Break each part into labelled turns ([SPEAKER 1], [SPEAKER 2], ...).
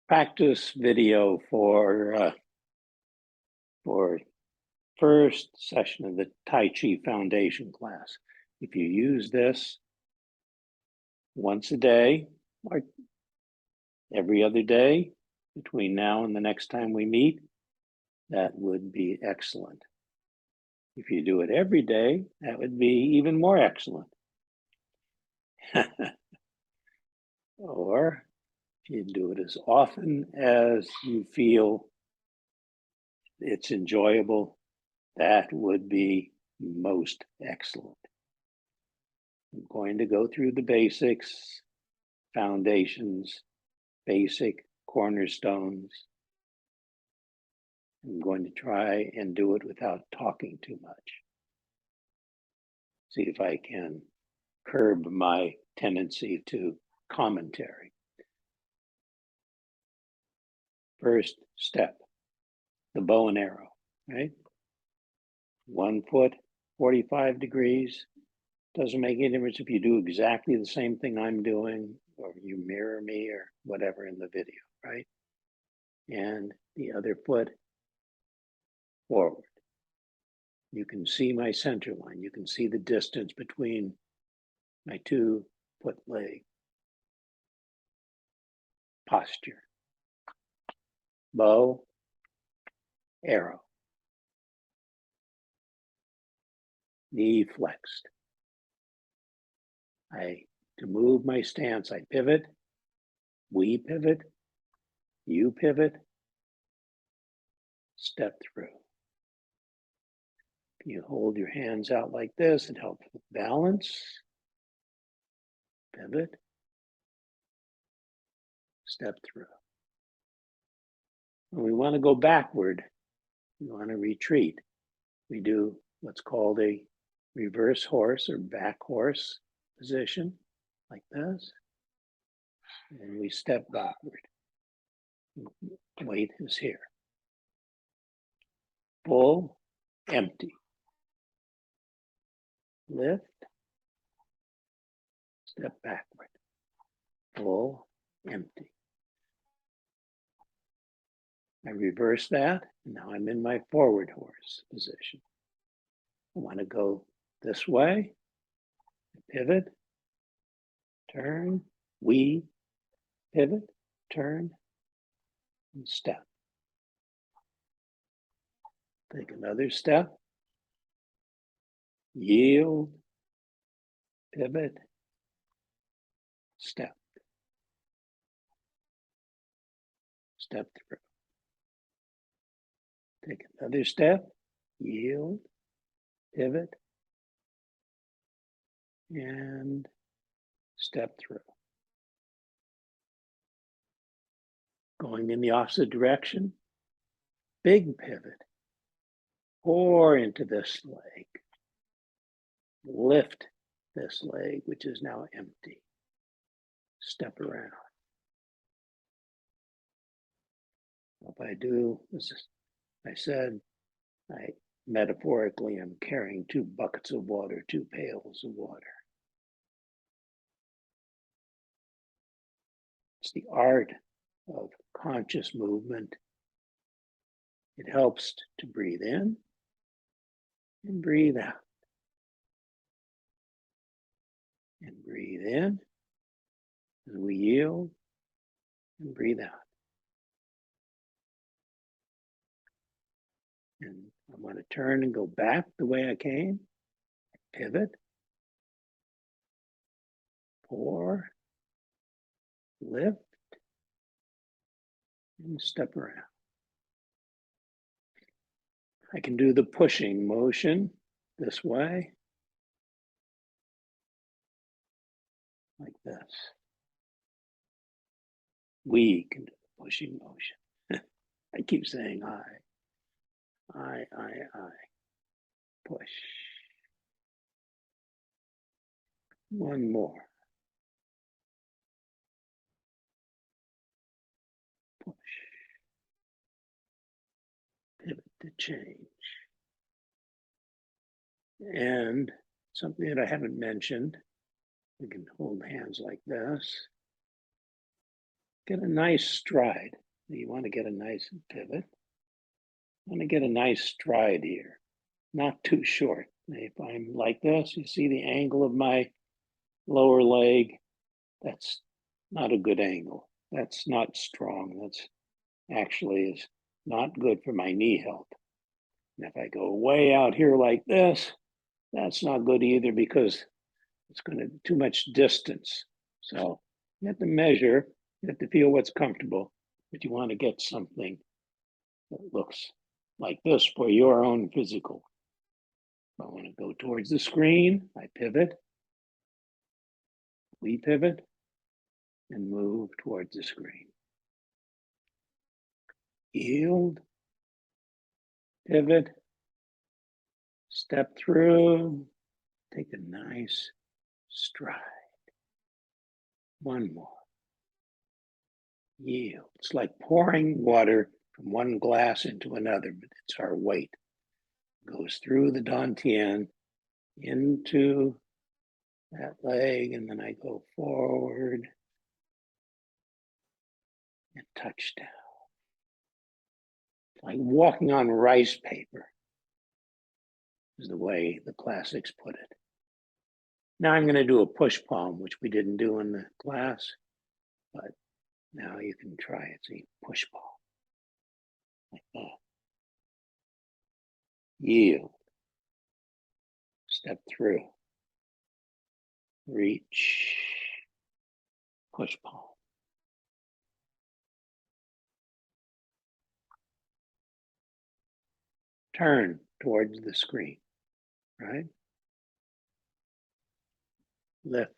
[SPEAKER 1] practice video for first session of the Tai Chi Foundation class. If you use this once a day or every other day between now and the next time we meet, that would be excellent. If you do it every day, that would be even more excellent. Or if you do it as often as you feel it's enjoyable, that would be most excellent. I'm going to go through the basics, foundations, basic cornerstones. I'm going to try and do it without talking too much. See if I can curb my tendency to commentary. First step, the bow and arrow, right? 1 foot, 45 degrees. Doesn't make any difference if you do exactly the same thing I'm doing, or you mirror me or whatever in the video, right? And the other foot forward. You can see my center line. You can see the distance between my 2-foot leg. Posture. Bow, arrow. Knee flexed. To move my stance, I pivot. We pivot. You pivot. Step through. You hold your hands out like this. It helps with balance. Pivot. Step through. When we want to go backward, we want to retreat. We do what's called a reverse horse or back horse position, like this. And we step backward. Weight is here. Full, empty. Lift, step backward. Full, empty. I reverse that, and now I'm in my forward horse position. I want to go this way, pivot, turn, we, pivot, turn, and step. Take another step, yield, pivot, step. Step through. Take another step, yield, pivot, and step through. Going in the opposite direction, big pivot, pour into this leg, lift this leg, which is now empty, step around. If I do, as I said, I metaphorically am carrying 2 buckets of water, 2 pails of water. It's the art of conscious movement. It helps to breathe in and breathe out. And breathe in as we yield and breathe out. And I want to turn and go back the way I came. Pivot. Pour. Lift. And step around. I can do the pushing motion this way. Like this. We can do the pushing motion. I keep saying I. Push. One more. Push. Pivot to change. And something that I haven't mentioned, we can hold hands like this. get a nice stride. You want to get a nice pivot. Want to get a nice stride here, not too short. If I'm like this, you see the angle of my lower leg. That's not a good angle. That's not strong. That's actually is not good for my knee health. And if I go way out here like this, that's not good either because it's going to too much distance. So you have to measure, you have to feel what's comfortable, but you want to get something that looks like this for your own physical. I want to go towards the screen, I pivot, we pivot, and move towards the screen. Yield, pivot, step through, take a nice stride. One more. Yield. It's like pouring water from one glass into another, but it's our weight. It goes through the dantian into that leg, and then I go forward and touch down. It's like walking on rice paper, is the way the classics put it. Now I'm going to do a push palm, which we didn't do in the class, but now you can try it. See, push palm, like that. Yield. Step through. Reach. Push palm. Turn towards the screen, right? Lift.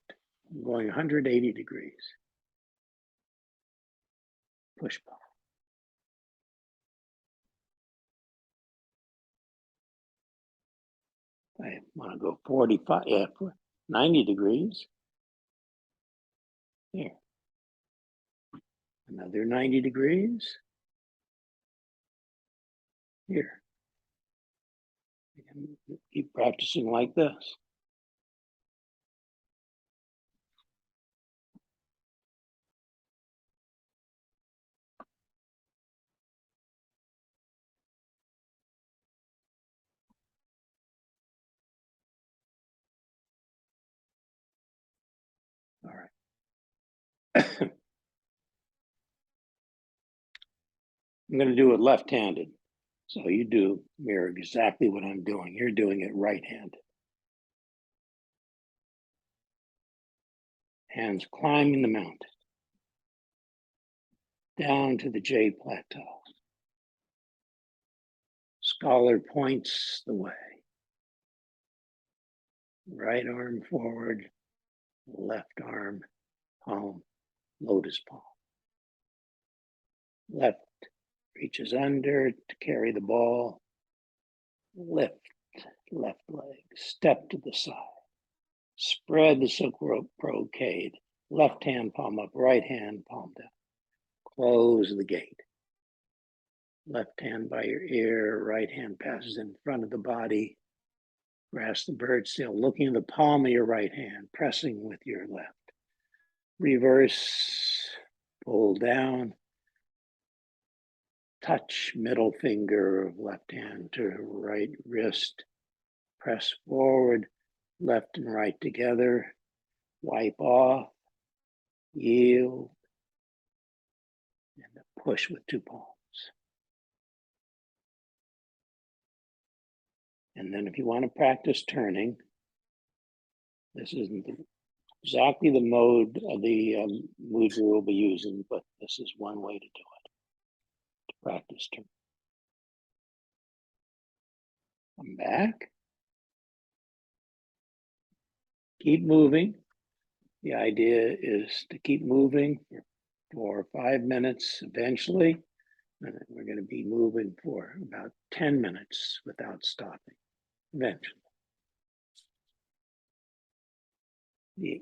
[SPEAKER 1] I'm going 180 degrees. Push palm. I want to go 45, 90 degrees. Here. Another 90 degrees. Here. And keep practicing like this. All right. I'm going to do it left-handed. So you mirror exactly what I'm doing. You're doing it right-handed. Hands climbing the mountain. Down to the jade plateau. Scholar points the way. Right arm forward, left arm, palm, lotus palm. Left reaches under to carry the ball. Lift, left leg, step to the side. Spread the silk rope brocade. Left hand palm up, right hand palm down. Close the gate. Left hand by your ear, right hand passes in front of the body. Grasp the bird still, looking at the palm of your right hand, pressing with your left. Reverse, pull down. Touch middle finger of left hand to right wrist. Press forward, left and right together. Wipe off, yield, and push with two palms. And then if you want to practice turning, this isn't exactly the mode of the mood we will be using, but this is one way to do it, to practice turning. Come back. Keep moving. The idea is to keep moving for 5 minutes eventually. And then we're going to be moving for about 10 minutes without stopping eventually. The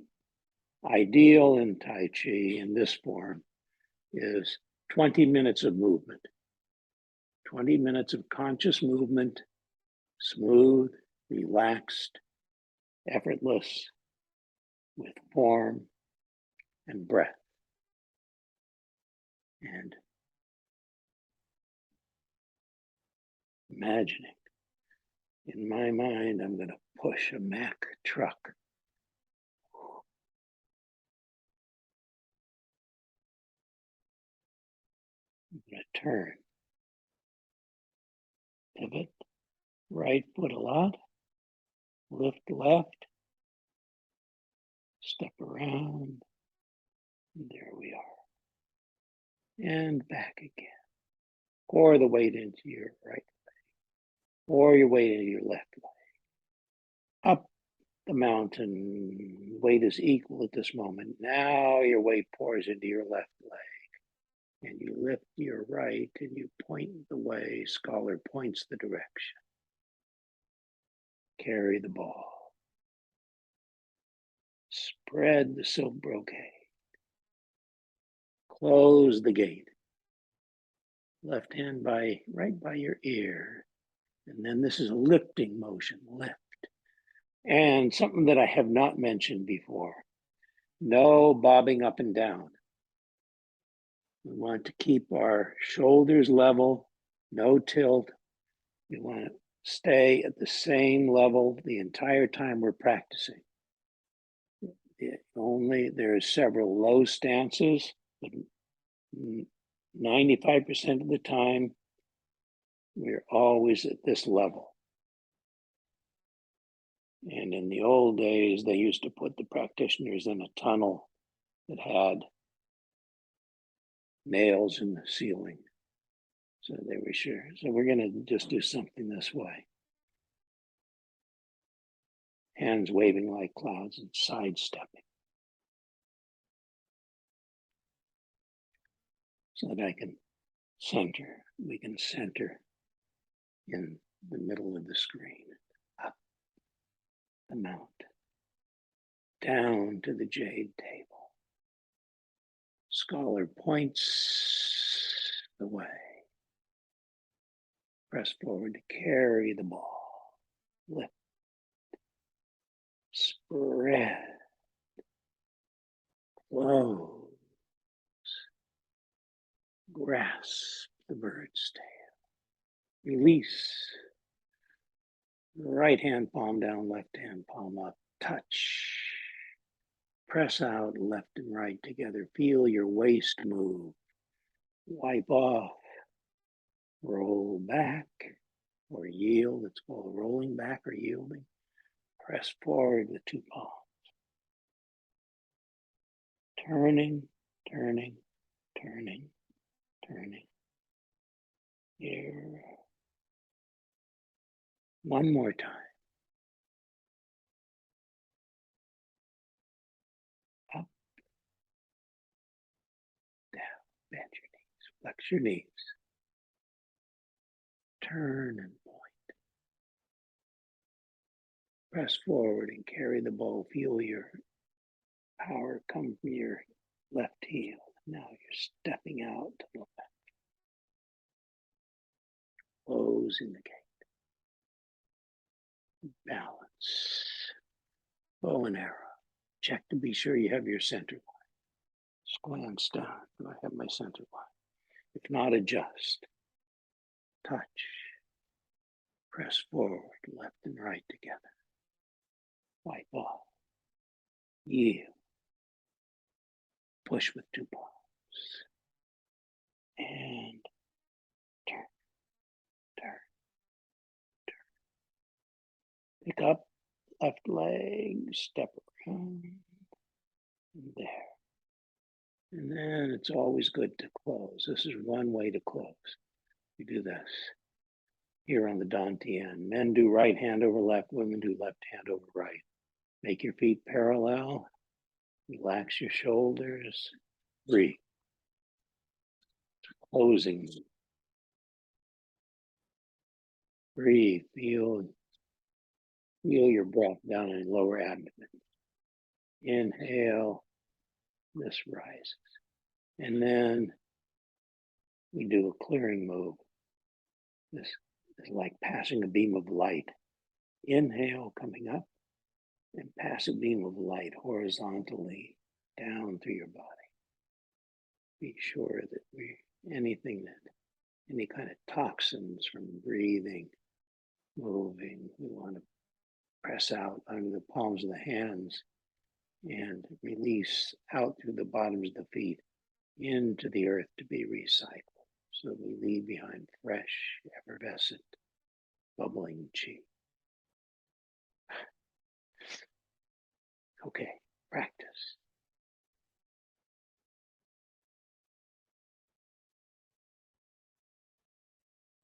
[SPEAKER 1] ideal in Tai Chi in this form is 20 minutes of movement. 20 minutes of conscious movement, smooth, relaxed, effortless, with form and breath. and imagining in my mind, I'm going to push a Mack truck. I'm going to turn, pivot, right foot a lot, lift left, step around, and there we are. And back again. Pour the weight into your right leg, or your weight into your left leg. Up the mountain, weight is equal at this moment. Now your weight pours into your left leg, and you lift your right and you point the way. Scholar points the direction. Carry the ball. Spread the silk brocade. Close the gate. Left hand right by your ear. And then this is a lifting motion, lift. And something that I have not mentioned before, no bobbing up and down. We want to keep our shoulders level, no tilt. We want to stay at the same level the entire time we're practicing. There are several low stances, but 95% of the time, we're always at this level. And in the old days, they used to put the practitioners in a tunnel that had nails in the ceiling. So they were sure. So we're going to just do something this way. Hands waving like clouds and sidestepping. So that I can center. We can center in the middle of the screen. Up the mount. Down to the jade table. Scholar points the way. Press forward to carry the ball. Lift. Spread. Close. Grasp the bird's tail. Release. Right hand palm down, left hand palm up. Touch. Press out left and right together. Feel your waist move. Wipe off. Roll back or yield. It's called rolling back or yielding. Press forward with two palms. Turning, turning, turning, turning. Here. One more time. Up, down, bend your knees, flex your knees. Turn and point. Press forward and carry the ball. Feel your power come from your left heel. Now you're stepping out to the left. Closing the gate. Balance. Bow and arrow. Check to be sure you have your center line. Just glance down. Do I have my center line? If not, adjust. Touch. Press forward, left and right together. Wipe off. Yield. Push with two palms. And turn, turn, turn. Pick up left leg, step around, and there. And then it's always good to close. This is one way to close. You do this here on the Dantian. Men do right hand over left, women do left hand over right. Make your feet parallel. Relax your shoulders. Breathe. Closing. Breathe. Feel your breath down in your lower abdomen. Inhale. This rises. And then we do a clearing move. This is like passing a beam of light. Inhale, coming up, and pass a beam of light horizontally down through your body. be sure that anything that, any kind of toxins from breathing, moving, we want to press out under the palms of the hands and release out through the bottoms of the feet into the earth to be recycled. So we leave behind fresh, effervescent, bubbling chi.